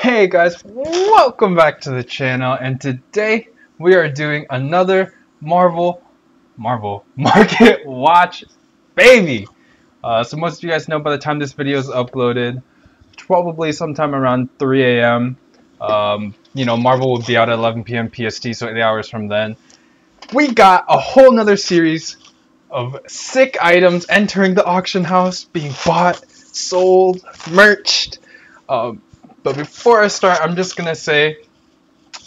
Hey guys, welcome back to the channel, and today we are doing another Marvel Market Watch, baby! So most of you guys know by the time this video is uploaded, probably sometime around 3 a.m. Marvel will be out at 11 p.m. PST, so 8 hours from then. We got a whole nother series of sick items entering the auction house, being bought, sold, merched. But before I start, I'm just gonna say,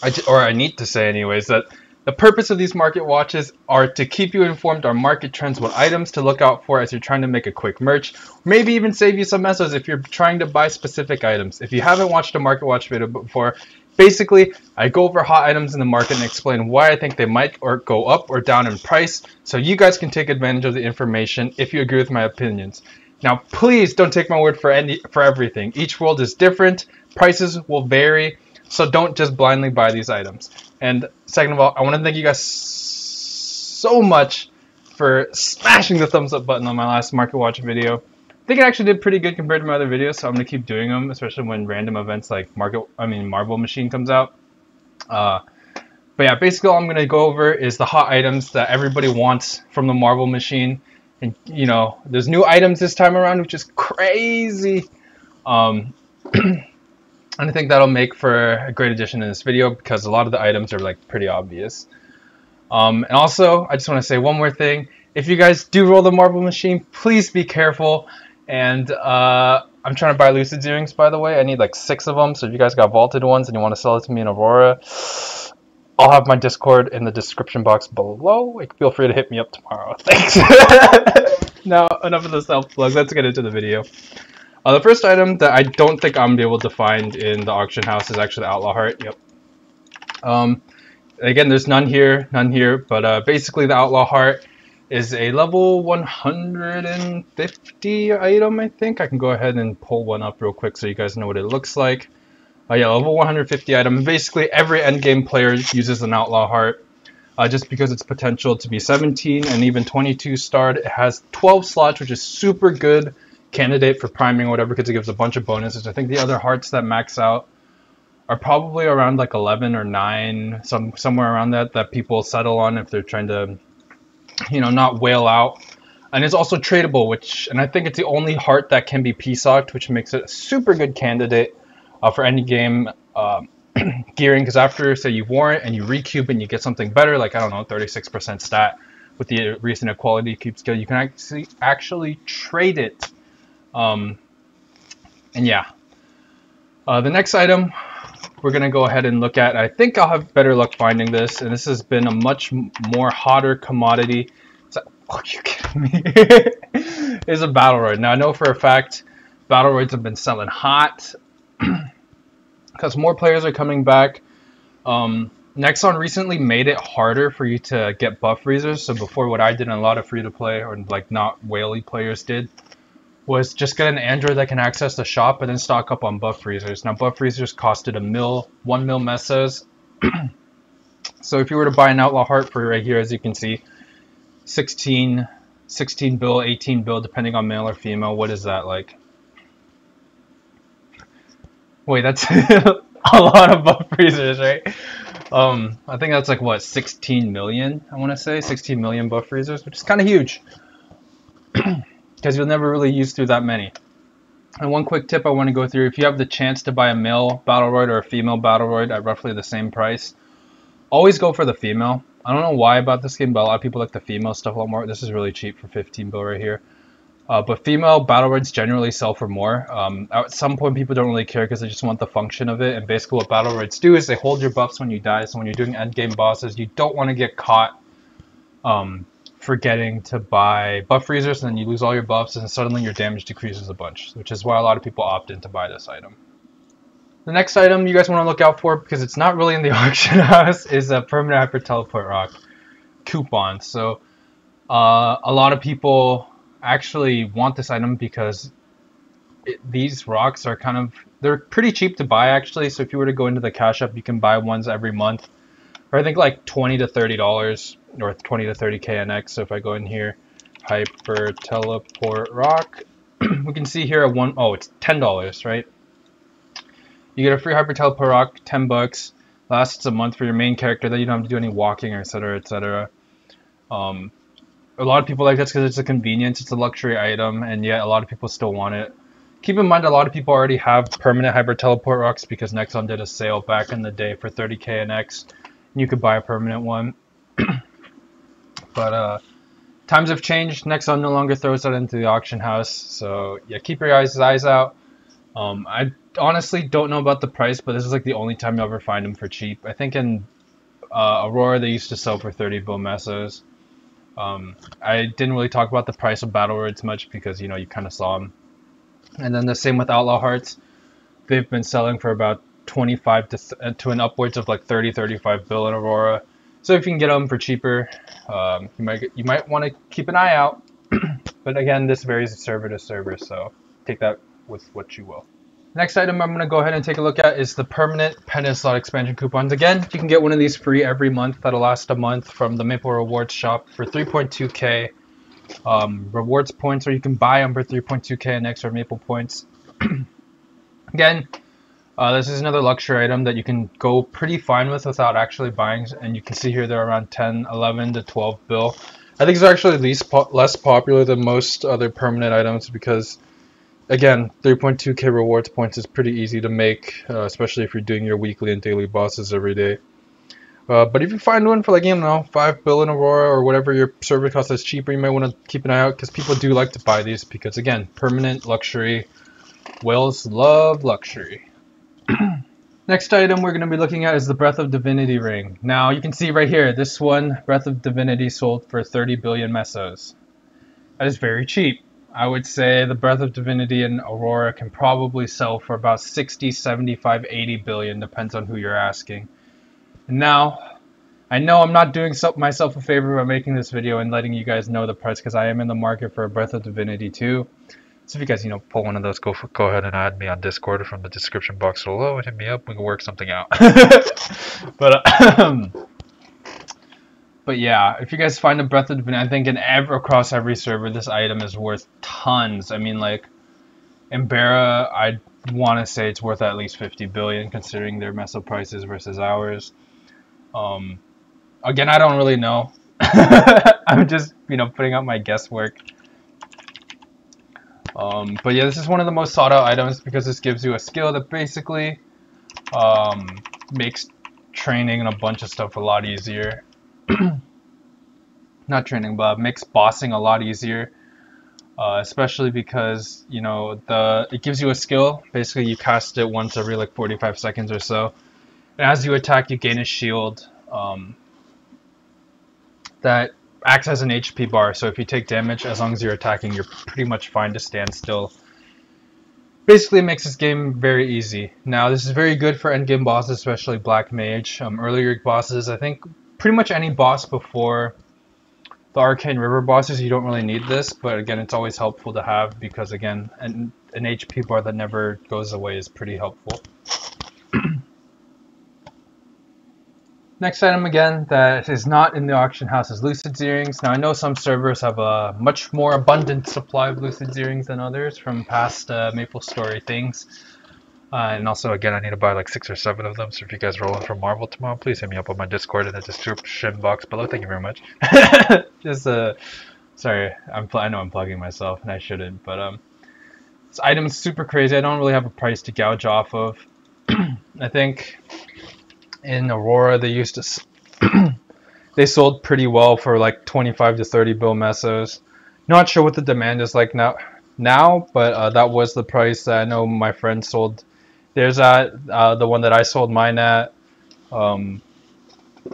I need to say anyways, that the purpose of these market watches are to keep you informed on market trends, what items to look out for as you're trying to make a quick merch, maybe even save you some messes if you're trying to buy specific items. If you haven't watched a market watch video before, basically, I go over hot items in the market and explain why I think they might or go up or down in price, so you guys can take advantage of the information if you agree with my opinions. Now, please don't take my word for everything. Each world is different, prices will vary, so don't just blindly buy these items. And second of all, I want to thank you guys so much for smashing the thumbs up button on my last market watch video. I think it actually did pretty good compared to my other videos, so I'm gonna keep doing them, especially when random events like Marvel Machine comes out. But yeah, basically all I'm gonna go over is the hot items that everybody wants from the Marvel Machine. And there's new items this time around, which is crazy. And I think that'll make for a great addition in this video because a lot of the items are like pretty obvious. And also, I just want to say one more thing. If you guys do roll the Marvel Machine, please be careful. And I'm trying to buy Lucid earrings, by the way. I need like 6 of them. So if you guys got vaulted ones and you want to sell it to me in Aurora, I'll have my Discord in the description box below. Feel free to hit me up tomorrow. Thanks. Now, enough of the self-plug. Let's get into the video. The first item that I don't think I'm going to be able to find in the auction house is actually the Outlaw Heart. Yep. Again, there's none here, but basically the Outlaw Heart is a level 150 item, I think. I can go ahead and pull one up real quick so you guys know what it looks like. Yeah, level 150 item. Basically, every endgame player uses an Outlaw Heart just because its potential to be 17 and even 22 starred. It has 12 slots, which is super good candidate for priming or whatever because it gives a bunch of bonuses. I think the other hearts that max out are probably around like 11 or 9, somewhere around that people settle on if they're trying to, not whale out. And it's also tradable, and I think it's the only heart that can be P-socked, which makes it a super good candidate for any game gearing, because after, say, you warrant and you recube and you get something better, like, I don't know, 36% stat with the recent equality cube skill, you can actually trade it. And yeah. The next item we're going to go ahead and look at, I think I'll have better luck finding this, and this has been a much more hotter commodity. Are you kidding me? Is a battle roid. Now, I know for a fact battle roids have been selling hot because more players are coming back. Nexon recently made it harder for you to get buff freezers. So before, what I did and a lot of free-to-play or like not whaley players did was just get an android that can access the shop and then stock up on buff freezers. Now, buff freezers costed 1 mil mesos. So if you were to buy an Outlaw Heart for right here, as you can see, 16 bill, 18 bill, depending on male or female. What is that like? Wait, that's a lot of buff freezers, right? I think that's like, what, 16 million, I want to say? 16 million buff freezers, which is kind of huge. Because you'll never really use through that many. And one quick tip I want to go through, if you have the chance to buy a male battle roid or a female battle roid at roughly the same price, always go for the female. I don't know why about this game, but a lot of people like the female stuff a lot more. This is really cheap for 15 bill right here. But female battle roids generally sell for more. At some point, people don't really care because they just want the function of it. And basically what battle roids do is they hold your buffs when you die. So when you're doing endgame bosses, you don't want to get caught forgetting to buy buff freezers, and then you lose all your buffs, and suddenly your damage decreases a bunch, which is why a lot of people opt in to buy this item. The next item you guys want to look out for, because it's not really in the auction house, is a permanent hyper teleport rock coupon. So a lot of people actually want this item because these rocks are they're pretty cheap to buy actually. So if you were to go into the cash app, you can buy ones every month, or I think like $20 to $30 or 20 to 30 KNX. So if I go in here, hyper teleport rock, we can see here it's $10, right? You get a free Hyper Teleport Rock, 10 bucks. Lasts a month for your main character. Then you don't have to do any walking, or etc. etc. A lot of people like this because it's a convenience, it's a luxury item, and yet a lot of people still want it. Keep in mind a lot of people already have permanent Hyper Teleport Rocks because Nexon did a sale back in the day for 30k an X. And you could buy a permanent one. But times have changed. Nexon no longer throws that into the auction house. So yeah, keep your eyes out. I honestly don't know about the price, but this is like the only time you'll ever find them for cheap. I think in Aurora they used to sell for 30 bill mesos. I didn't really talk about the price of Battle Words much because, you know, you kind of saw them. And then the same with Outlaw Hearts. They've been selling for about 25 to an upwards of like 30-35 bill in Aurora. So if you can get them for cheaper, you might want to keep an eye out. But again, this varies server to server, so take that with what you will. Next item I'm going to go ahead and take a look at is the permanent Peninsula expansion coupons. Again, you can get one of these free every month. That'll last a month from the Maple Rewards shop for 3.2k rewards points, or you can buy them for 3.2k and extra Maple points. Again, this is another luxury item that you can go pretty fine with without actually buying, and you can see here they're around 10, 11 to 12 bill. I think it's actually less popular than most other permanent items because, again, 3.2k rewards points is pretty easy to make, especially if you're doing your weekly and daily bosses every day. But if you find one for, like, you know, 5 bill in Aurora or whatever your server cost is cheaper, you might want to keep an eye out because people do like to buy these because, again, permanent luxury. Whales love luxury. Next item we're going to be looking at is the Breath of Divinity ring. Now, you can see right here, this one, Breath of Divinity, sold for 30 billion mesos. That is very cheap. I would say the Breath of Divinity in Aurora can probably sell for about 60, 75, 80 billion, depends on who you're asking. Now, I know I'm not doing myself a favor by making this video and letting you guys know the price because I am in the market for a Breath of Divinity 2. So if you guys, you know, pull one of those, go ahead and add me on Discord from the description box below and hit me up. We can work something out. But yeah, if you guys find a Breath of Divinity, I think across every server, this item is worth tons. I mean, like, in Barra, I want to say it's worth at least 50 billion considering their meso prices versus ours. Again, I don't really know. I'm just, you know, putting out my guesswork. But yeah, this is one of the most sought out items because this gives you a skill that basically makes training and a bunch of stuff a lot easier. Not training, but makes bossing a lot easier. Especially because, you know, it gives you a skill. Basically, you cast it once every like 45 seconds or so. And as you attack, you gain a shield that acts as an HP bar. So if you take damage, as long as you're attacking, you're pretty much fine to stand still. Basically, it makes this game very easy. Now, this is very good for endgame bosses, especially Black Mage. Earlier bosses, I think pretty much any boss before the Arcane River bosses, you don't really need this, but again, it's always helpful to have because, again, an HP bar that never goes away is pretty helpful. Next item, again, that is not in the auction house is Lucid Earrings. Now, I know some servers have a much more abundant supply of Lucid Earrings than others from past Maple Story things. And also, again, I need to buy like 6 or 7 of them. So if you guys are rolling for Marvel tomorrow, please hit me up on my Discord in the description box below. Thank you very much. Just sorry, I know I'm plugging myself and I shouldn't, but this item is super crazy. I don't really have a price to gouge off of. I think in Aurora they used to they sold pretty well for like 25 to 30 bill mesos. Not sure what the demand is like now, but that was the price that I know my friend sold. There's the one that I sold mine at. You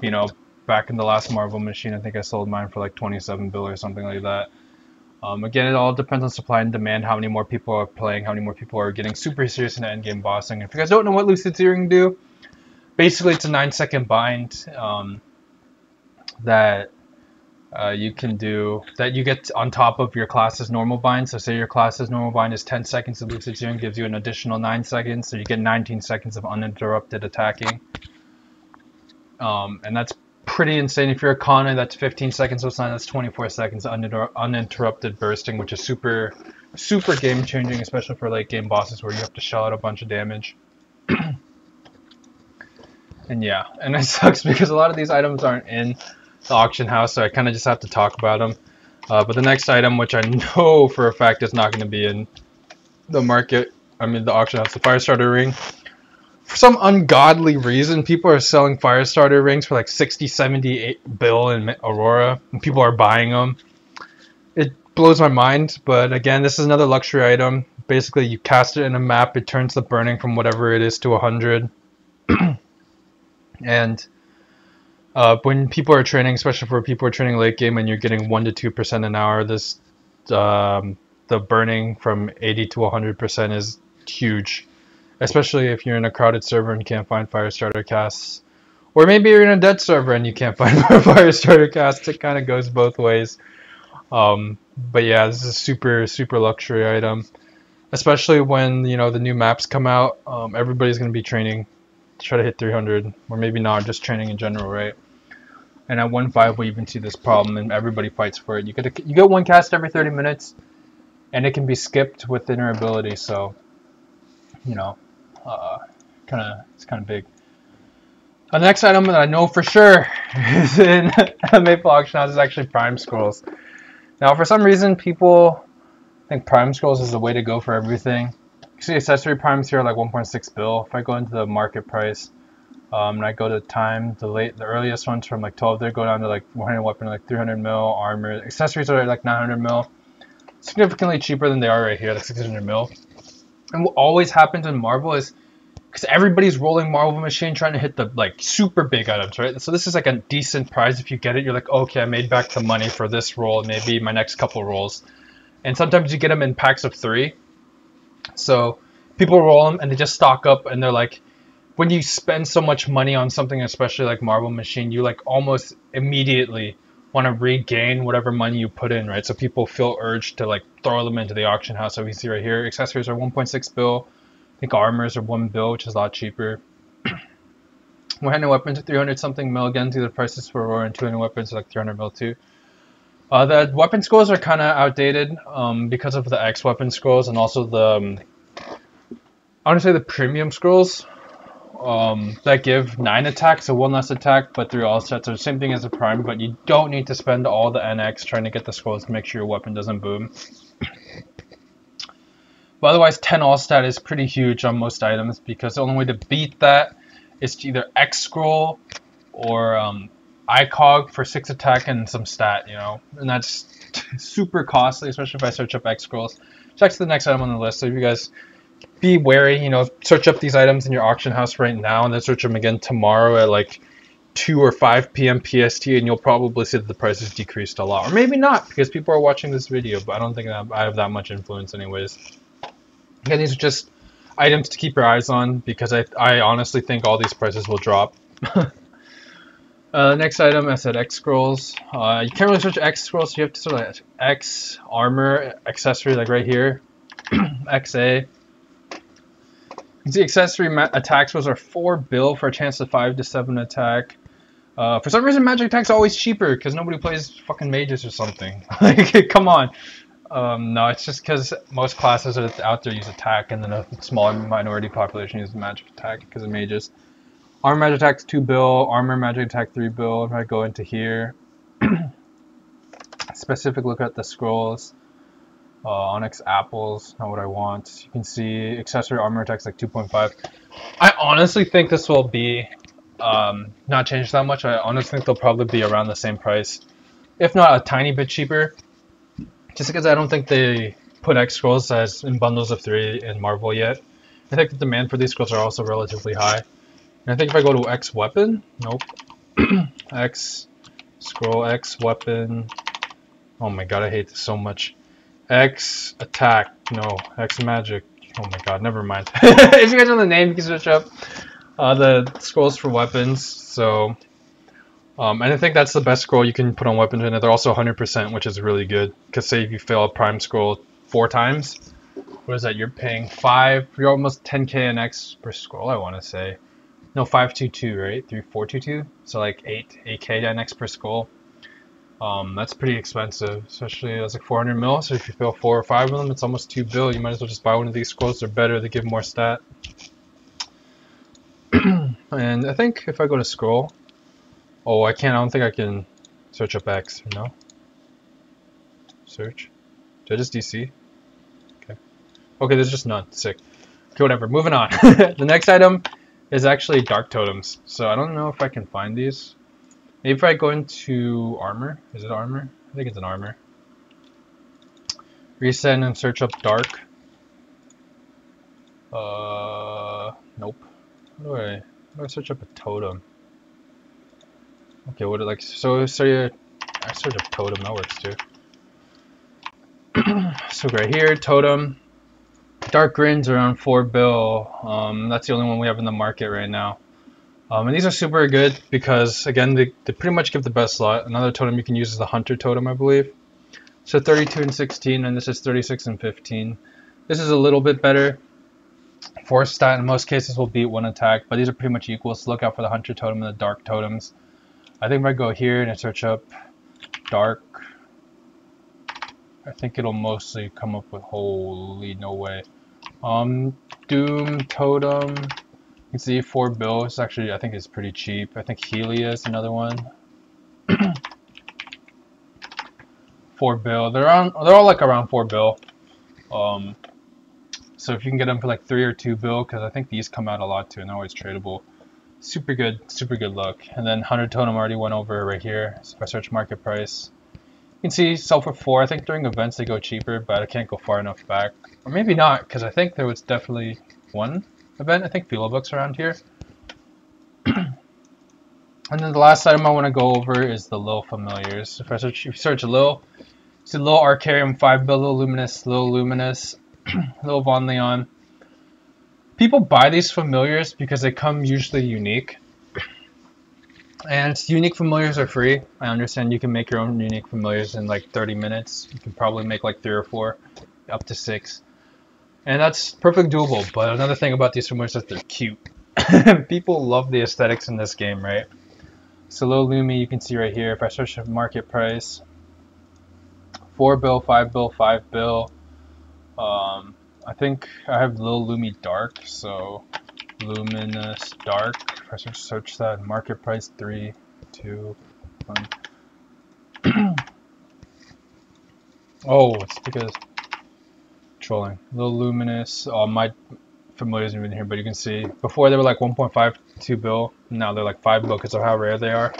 know, back in the last Marvel machine, I think I sold mine for like 27 bill or something like that. Again, it all depends on supply and demand, how many more people are playing, how many more people are getting super serious into endgame bossing. If you guys don't know what Lucid Earring do, basically it's a 9-second bind that you can do, that you get on top of your class's normal bind. So say your class's normal bind is 10 seconds, of Lucid Earring gives you an additional 9 seconds, so you get 19 seconds of uninterrupted attacking. And that's pretty insane. If you're a Kana, that's 15 seconds of sign, that's 24 seconds uninterrupted bursting, which is super game changing, especially for late game bosses where you have to shell out a bunch of damage. And yeah, and it sucks because a lot of these items aren't in the auction house, so I kind of just have to talk about them. But the next item, which I know for a fact is not going to be in the market, I mean the auction house, the fire starter ring. For some ungodly reason, people are selling fire starter rings for like 60, 70 bill in Aurora, and people are buying them. It blows my mind, but again, this is another luxury item. Basically, you cast it in a map, it turns the burning from whatever it is to 100. And when people are training, especially for people who are training late game and you're getting 1 to 2% an hour, this the burning from 80 to 100% is huge. Especially if you're in a crowded server and can't find fire starter casts. Or maybe you're in a dead server and you can't find fire starter casts. It kind of goes both ways. But yeah, this is a super, super luxury item. Especially when, you know, the new maps come out. Everybody's going to be training to try to hit 300. Or maybe not, just training in general, right? And at 1.5 we even see this problem and everybody fights for it. You get one cast every 30 minutes. And it can be skipped with inner ability, so, you know. It's kind of big. The next item that I know for sure is in Maple Auction House is actually Prime Scrolls. Now, for some reason, people think Prime Scrolls is the way to go for everything. You see accessory primes here are like 1.6 bill. If I go into the market price, and I go to time, the earliest ones from like 12, they go down to like 100 weapon, like 300 mil, armor. Accessories are like 900 mil. Significantly cheaper than they are right here, like 600 mil. And what always happens in Marvel is because everybody's rolling Marvel Machine trying to hit the like super big items, right? So this is like a decent prize. If you get it, you're like, okay, I made back the money for this roll, maybe my next couple rolls. And sometimes you get them in packs of 3. So people roll them and they just stock up, and they're like, when you spend so much money on something, especially like Marvel Machine, you like almost immediately want to regain whatever money you put in, right? So people feel urged to like throw them into the auction house. So we see right here, accessories are 1.6 bill. I think armors are 1 bill, which is a lot cheaper. 100 weapons are 300 something mil. Again, the prices for Aurora, and 200 weapons are like 300 mil too. The weapon scrolls are kind of outdated because of the X weapon scrolls and also the, I want to say the premium scrolls that give 9 attack, so 1 less attack, but 3 all sets are the same thing as the prime, but you don't need to spend all the NX trying to get the scrolls to make sure your weapon doesn't boom. But otherwise, 10 all stat is pretty huge on most items because the only way to beat that is to either X scroll or ICOG for 6 attack and some stat, you know, and that's super costly, especially if I search up X scrolls. Check to the next item on the list. So if you guys be wary, you know, search up these items in your auction house right now and then search them again tomorrow at like 2 or 5 p.m. PST, and you'll probably see that the price has decreased a lot. Or maybe not, because people are watching this video, but I don't think that I have that much influence anyways. Again, these are just items to keep your eyes on because I honestly think all these prices will drop. Next item, I said X scrolls. You can't really search X scrolls, so you have to sort of X armor accessory, like right here, XA. You see accessory attack scrolls are 4 bill for a chance of 5 to 7 attack. For some reason, magic attack's always cheaper because nobody plays fucking mages or something. Like, come on. No, it's just because most classes out there use attack, and then a smaller minority population uses magic attack because of mages. Armor magic attack's 2 bill, armor magic attack 3 bill. If I go into here, specific look at the scrolls. Onyx apples, not what I want. You can see accessory armor attack's like 2.5. I honestly think this will be not changed that much. I honestly think they'll probably be around the same price, if not a tiny bit cheaper. Just because I don't think they put X scrolls as in bundles of 3 in Marvel yet. I think the demand for these scrolls are also relatively high. And I think if I go to X weapon, nope. X scroll, X weapon. Oh my god, I hate this so much. X attack, no. X magic. Oh my god, never mind. If you guys know the name, you can search up the scrolls for weapons. So, and I think that's the best scroll you can put on weapons, and they're also 100%, which is really good. Because say if you fail a prime scroll 4 times, what is that? You're paying 5. You're almost 10k in X per scroll, I want to say. No, 522, right? 3422. So like 8k in X per scroll. That's pretty expensive, especially as like 400 mil. So if you fail 4 or 5 of them, it's almost 2 bill. You might as well just buy one of these scrolls. They're better. They give more stat. And I think if I go to scroll, oh, I can't. I don't think I can search up X. No. Search. Did I just DC? Okay. Okay, there's just none. Sick. Okay, whatever. Moving on. The next item is actually dark totems. So I don't know if I can find these. Maybe if I go into armor. Is it armor? I think it's an armor. Reset and search up dark. Nope. How do I search up a totem? Okay, what it like? So I search up totem. That works too. So right here, totem. Dark grins around 4 bill. That's the only one we have in the market right now. And these are super good because, again, they pretty much give the best slot. Another totem you can use is the hunter totem, I believe. So 32 and 16, and this is 36 and 15. This is a little bit better. 4 stat in most cases will beat 1 attack, but these are pretty much equal, so look out for the hunter totem and the dark totems. I think if I go here and I search up dark, I think it'll mostly come up with holy no way. Doom totem. You can see 4 bill. It's actually, I think it's pretty cheap. I think Helia is another one. 4 bill. They're all like around 4 bill. So if you can get them for like 3 or 2 bill, because I think these come out a lot too, and they're always tradable. Super good look. And then 100 totem already went over right here. So if I search market price, you can see sell for 4. I think during events they go cheaper, but I can't go far enough back. Or maybe not, because I think there was definitely one event. I think Philobooks around here. And then the last item I want to go over is the Lil Familiars. If you search Lil, see Lil Arcarium 5 bill, Lil Luminous, Lil Von Leon. People buy these familiars because they come usually unique. And unique familiars are free. I understand you can make your own unique familiars in like 30 minutes. You can probably make like 3 or 4, up to 6. And that's perfectly doable. But another thing about these familiars is that they're cute. People love the aesthetics in this game, right? So Lil Lumi, you can see right here. If I search for market price, 4 bill, 5 bill, 5 bill. I think I have Lil Lumi Dark, so Luminous Dark. If I search that, market price 3, 2, 1. Oh, it's because trolling. Lil Luminous. My familiars are in here, but you can see before they were like 1.52 bill. Now they're like 5 bill because of how rare they are.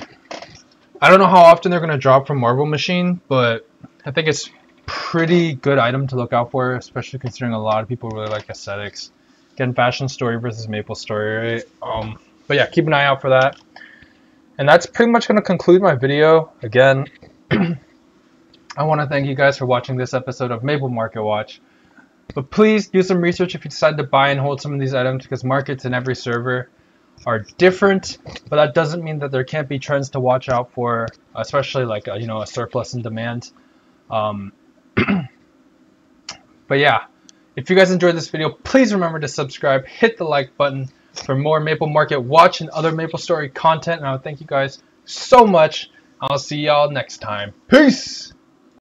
I don't know how often they're gonna drop from Marble Machine, but I think it's pretty good item to look out for, especially considering a lot of people really like aesthetics. Again, Fashion Story versus Maple Story, right? But yeah, keep an eye out for that. And that's pretty much going to conclude my video. Again, I want to thank you guys for watching this episode of Maple Market Watch. But please do some research if you decide to buy and hold some of these items, because markets in every server are different. But that doesn't mean that there can't be trends to watch out for, especially like a surplus in demand. But yeah, if you guys enjoyed this video, please remember to subscribe, hit the like button for more Maple Market Watch and other Maple Story content. And I would thank you guys so much. I'll see y'all next time. Peace!